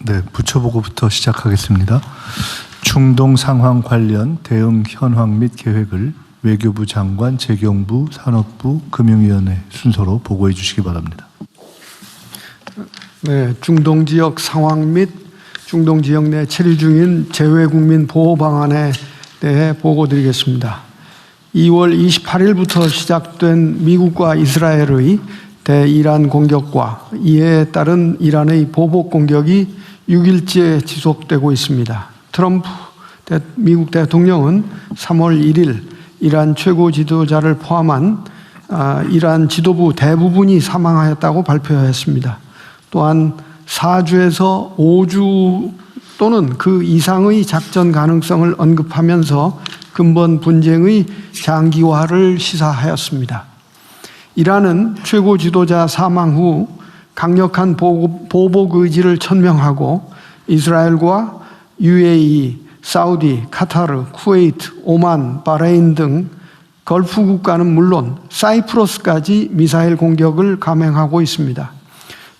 네, 부처보고부터 시작하겠습니다. 중동 상황 관련 대응 현황 및 계획을 외교부 장관, 재경부, 산업부, 금융위원회 순서로 보고해 주시기 바랍니다. 네, 중동 지역 상황 및 중동 지역 내 체류 중인 재외국민 보호 방안에 대해 보고드리겠습니다. 2월 28일부터 시작된 미국과 이스라엘의 대이란 공격과 이에 따른 이란의 보복 공격이 6일째 지속되고 있습니다. 트럼프 미국 대통령은 3월 1일 이란 최고 지도자를 포함한 이란 지도부 대부분이 사망하였다고 발표했습니다. 또한 4주에서 5주 또는 그 이상의 작전 가능성을 언급하면서 근본 분쟁의 장기화를 시사하였습니다. 이란은 최고 지도자 사망 후 강력한 보복 의지를 천명하고 이스라엘과 UAE, 사우디, 카타르, 쿠웨이트, 오만, 바레인 등 걸프 국가는 물론 사이프러스까지 미사일 공격을 감행하고 있습니다.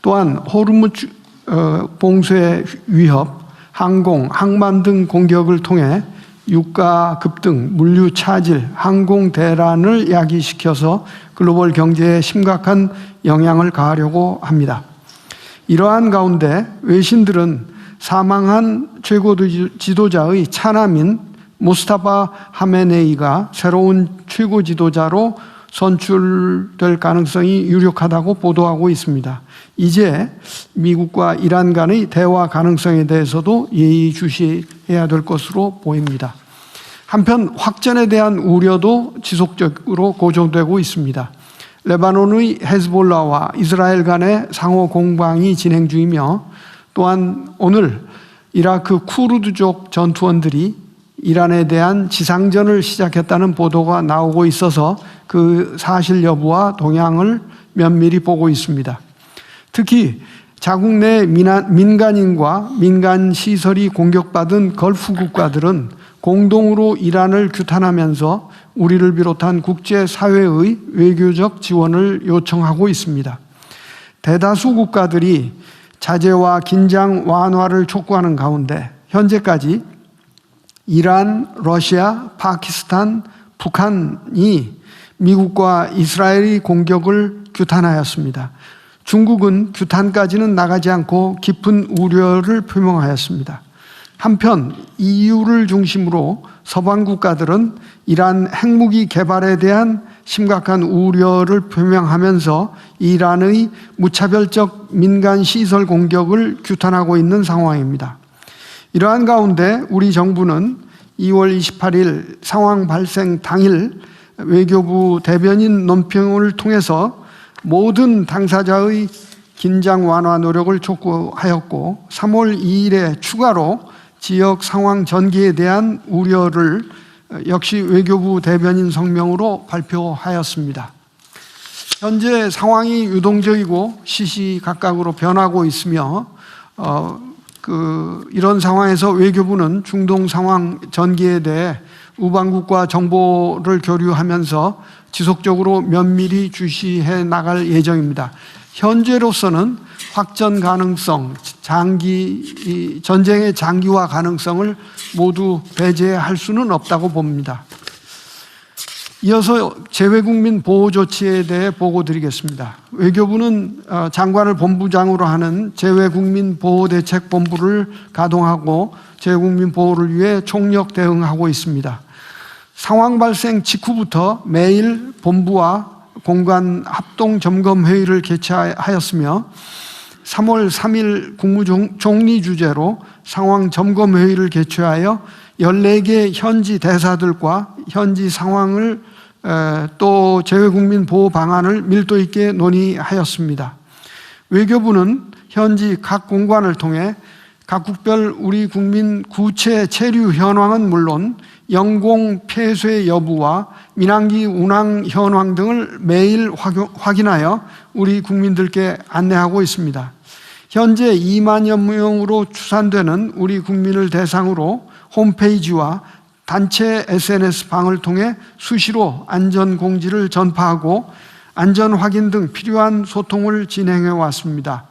또한 호르무즈 봉쇄 위협, 항공, 항만 등 공격을 통해 유가 급등, 물류 차질, 항공 대란을 야기시켜서 글로벌 경제에 심각한 영향을 가하려고 합니다. 이러한 가운데 외신들은 사망한 최고 지도자의 차남인 무스타파 하메네이가 새로운 최고 지도자로 선출될 가능성이 유력하다고 보도하고 있습니다. 이제 미국과 이란 간의 대화 가능성에 대해서도 예의주시해야 될 것으로 보입니다. 한편 확전에 대한 우려도 지속적으로 고조되고 있습니다. 레바논의 헤즈볼라와 이스라엘 간의 상호 공방이 진행 중이며 또한 오늘 이라크 쿠르드족 전투원들이 이란에 대한 지상전을 시작했다는 보도가 나오고 있어서 그 사실 여부와 동향을 면밀히 보고 있습니다. 특히 자국 내 민간인과 민간 시설이 공격받은 걸프 국가들은 공동으로 이란을 규탄하면서 우리를 비롯한 국제사회의 외교적 지원을 요청하고 있습니다. 대다수 국가들이 자제와 긴장 완화를 촉구하는 가운데 현재까지 이란, 러시아, 파키스탄, 북한이 미국과 이스라엘의 공격을 규탄하였습니다. 중국은 규탄까지는 나가지 않고 깊은 우려를 표명하였습니다. 한편 EU를 중심으로 서방 국가들은 이란 핵무기 개발에 대한 심각한 우려를 표명하면서 이란의 무차별적 민간 시설 공격을 규탄하고 있는 상황입니다. 이러한 가운데 우리 정부는 2월 28일 상황 발생 당일 외교부 대변인 논평을 통해서 모든 당사자의 긴장 완화 노력을 촉구하였고 3월 2일에 추가로 지역 상황 전개에 대한 우려를 역시 외교부 대변인 성명으로 발표하였습니다. 현재 상황이 유동적이고 시시각각으로 변하고 있으며 이런 상황에서 외교부는 중동 상황 전개에 대해 우방국과 정보를 교류하면서 지속적으로 면밀히 주시해 나갈 예정입니다. 현재로서는 확전 가능성, 전쟁의 장기화 가능성을 모두 배제할 수는 없다고 봅니다. 이어서 재외국민 보호 조치에 대해 보고드리겠습니다. 외교부는 장관을 본부장으로 하는 재외국민 보호대책본부를 가동하고 재외국민 보호를 위해 총력 대응하고 있습니다. 상황 발생 직후부터 매일 본부와 공관 합동 점검 회의를 개최하였으며 3월 3일 국무총리 주재로 상황 점검 회의를 개최하여 14개 현지 대사들과 현지 상황을 또 재외국민 보호 방안을 밀도 있게 논의하였습니다. 외교부는 현지 각 공관을 통해 각국별 우리 국민 구체 체류 현황은 물론 영공 폐쇄 여부와 민항기 운항 현황 등을 매일 확인하여 우리 국민들께 안내하고 있습니다. 현재 2만여 명으로 추산되는 우리 국민을 대상으로 홈페이지와 단체 SNS 방을 통해 수시로 안전 공지를 전파하고 안전 확인 등 필요한 소통을 진행해 왔습니다.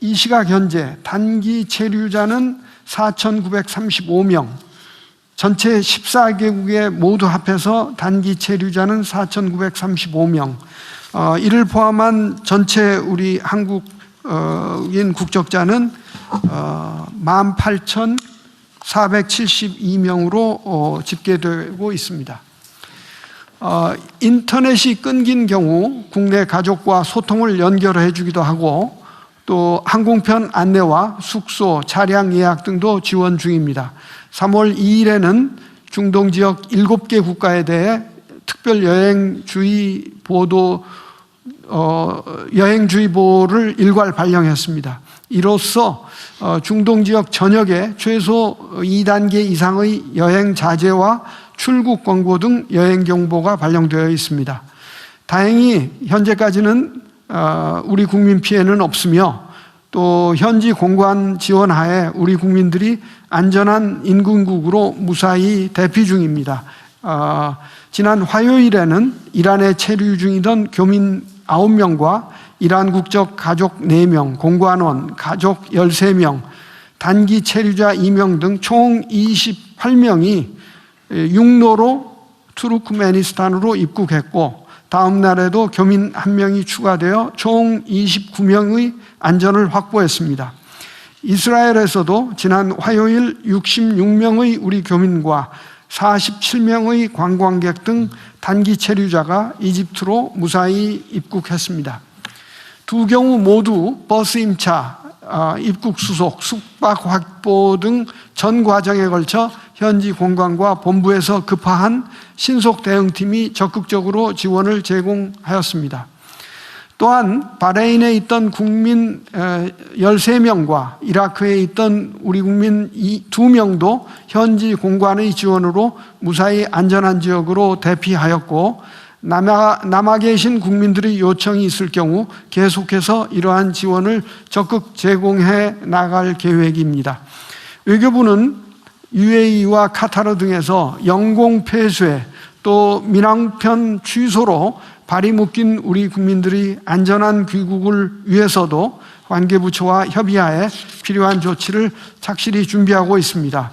이 시각 현재 단기 체류자는 4,935명, 전체 14개국에 모두 합해서 단기 체류자는 4,935명, 이를 포함한 전체 우리 한국인 국적자는 18,472명으로 집계되고 있습니다. 인터넷이 끊긴 경우 국내 가족과 소통을 연결해 주기도 하고 또 항공편 안내와 숙소, 차량 예약 등도 지원 중입니다. 3월 2일에는 중동 지역 7개 국가에 대해 특별 여행주의보를 일괄 발령했습니다. 이로써 중동 지역 전역에 최소 2단계 이상의 여행 자제와 출국 권고 등 여행 경보가 발령되어 있습니다. 다행히 현재까지는 우리 국민 피해는 없으며 또 현지 공관 지원하에 우리 국민들이 안전한 인근국으로 무사히 대피 중입니다. 지난 화요일에는 이란에 체류 중이던 교민 9명과 이란 국적 가족 4명, 공관원, 가족 13명, 단기 체류자 2명 등 총 28명이 육로로 투르크메니스탄으로 입국했고 다음 날에도 교민 1명이 추가되어 총 29명의 안전을 확보했습니다. 이스라엘에서도 지난 화요일 66명의 우리 교민과 47명의 관광객 등 단기 체류자가 이집트로 무사히 입국했습니다. 두 경우 모두 버스 임차, 입국 수속, 숙박 확보 등 전 과정에 걸쳐 현지 공관과 본부에서 급파한 신속 대응팀이 적극적으로 지원을 제공하였습니다. 또한 바레인에 있던 국민 13명과 이라크에 있던 우리 국민 2명도 현지 공관의 지원으로 무사히 안전한 지역으로 대피하였고 남아 계신 국민들의 요청이 있을 경우 계속해서 이러한 지원을 적극 제공해 나갈 계획입니다. 외교부는 UAE와 카타르 등에서 영공 폐쇄 또 민항편 취소로 발이 묶인 우리 국민들이 안전한 귀국을 위해서도 관계부처와 협의하에 필요한 조치를 착실히 준비하고 있습니다.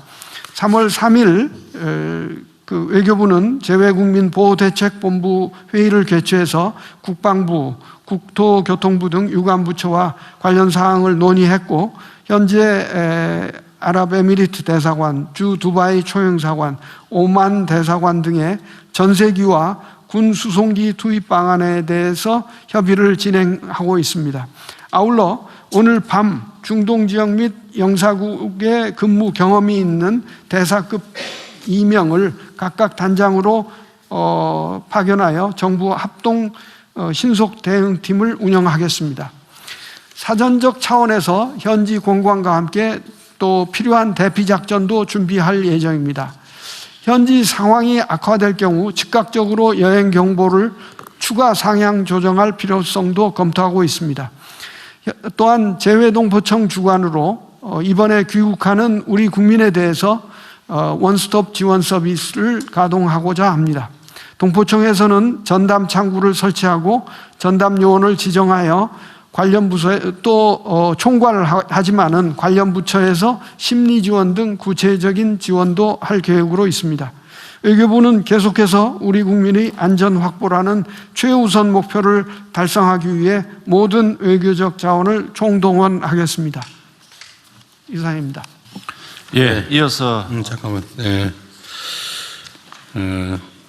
3월 3일 외교부는 재외국민보호대책본부 회의를 개최해서 국방부, 국토교통부 등 유관부처와 관련 사항을 논의했고 현재 아랍에미리트 대사관, 주 두바이 초영사관, 오만 대사관 등의 전세기와 군 수송기 투입 방안에 대해서 협의를 진행하고 있습니다. 아울러 오늘 밤 중동 지역 및 영사국에 근무 경험이 있는 대사급 2명을 각각 단장으로 파견하여 정부 합동 신속 대응팀을 운영하겠습니다. 사전적 차원에서 현지 공관과 함께 또 필요한 대피 작전도 준비할 예정입니다. 현지 상황이 악화될 경우 즉각적으로 여행 경보를 추가 상향 조정할 필요성도 검토하고 있습니다. 또한 재외동포청 주관으로 이번에 귀국하는 우리 국민에 대해서 원스톱 지원 서비스를 가동하고자 합니다. 동포청에서는 전담 창구를 설치하고 전담 요원을 지정하여 관련 부서에 또 총괄을 하지만은 관련 부처에서 심리 지원 등 구체적인 지원도 할 계획으로 있습니다. 외교부는 계속해서 우리 국민의 안전 확보라는 최우선 목표를 달성하기 위해 모든 외교적 자원을 총동원하겠습니다. 이상입니다. 예, 이어서 잠깐만. 네.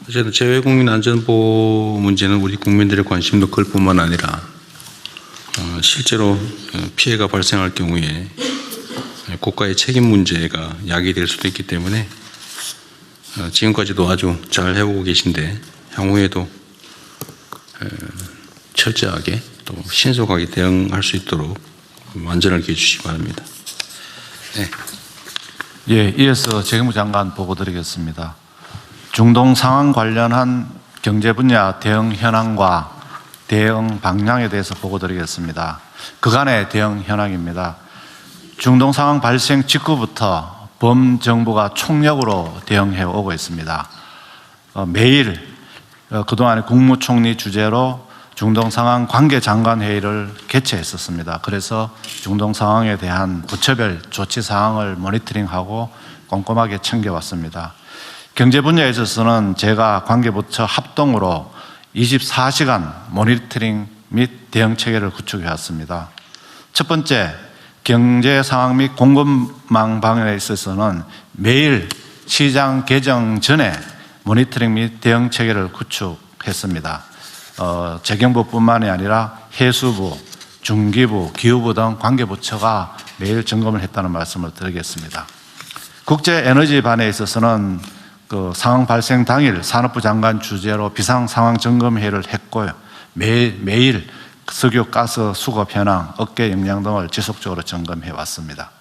어쨌든 재외국민 안전보호 문제는 우리 국민들의 관심도 클 뿐만 아니라 실제로 피해가 발생할 경우에 국가의 책임 문제가 야기될 수도 있기 때문에 지금까지도 아주 잘 해오고 계신데 향후에도 철저하게 또 신속하게 대응할 수 있도록 안전을 기해 주시기 바랍니다. 네. 예, 이어서 재경부 장관 보고 드리겠습니다. 중동 상황 관련한 경제 분야 대응 현황과 대응 방향에 대해서 보고 드리겠습니다. 그간의 대응 현황입니다. 중동 상황 발생 직후부터 범정부가 총력으로 대응해 오고 있습니다. 매일 그동안의 국무총리 주재로 중동 상황 관계 장관 회의를 개최했었습니다. 그래서 중동 상황에 대한 부처별 조치 사항을 모니터링하고 꼼꼼하게 챙겨왔습니다. 경제 분야에 있어서는 제가 관계부처 합동으로 24시간 모니터링 및 대응 체계를 구축해 왔습니다. 첫 번째, 경제 상황 및 공급망 방향에 있어서는 매일 시장 개정 전에 모니터링 및 대응 체계를 구축했습니다. 재경부뿐만이 아니라 해수부, 중기부, 기후부 등 관계부처가 매일 점검을 했다는 말씀을 드리겠습니다. 국제에너지반에 있어서는 그 상황 발생 당일 산업부 장관 주재로 비상상황점검회의를 했고요. 매일 석유, 가스, 수급 현황, 업계 역량 등을 지속적으로 점검해 왔습니다.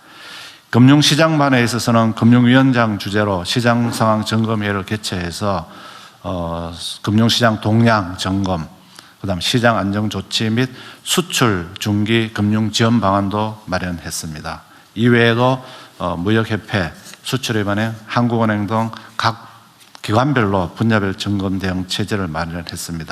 금융시장반에 있어서는 금융위원장 주재로 시장상황 점검회의를 개최해서 금융시장 동향 점검, 그다음 시장 안정 조치 및 수출 중기 금융 지원 방안도 마련했습니다. 이외에도 무역협회, 수출입은행, 한국은행 등 각 기관별로 분야별 점검 대응 체제를 마련했습니다.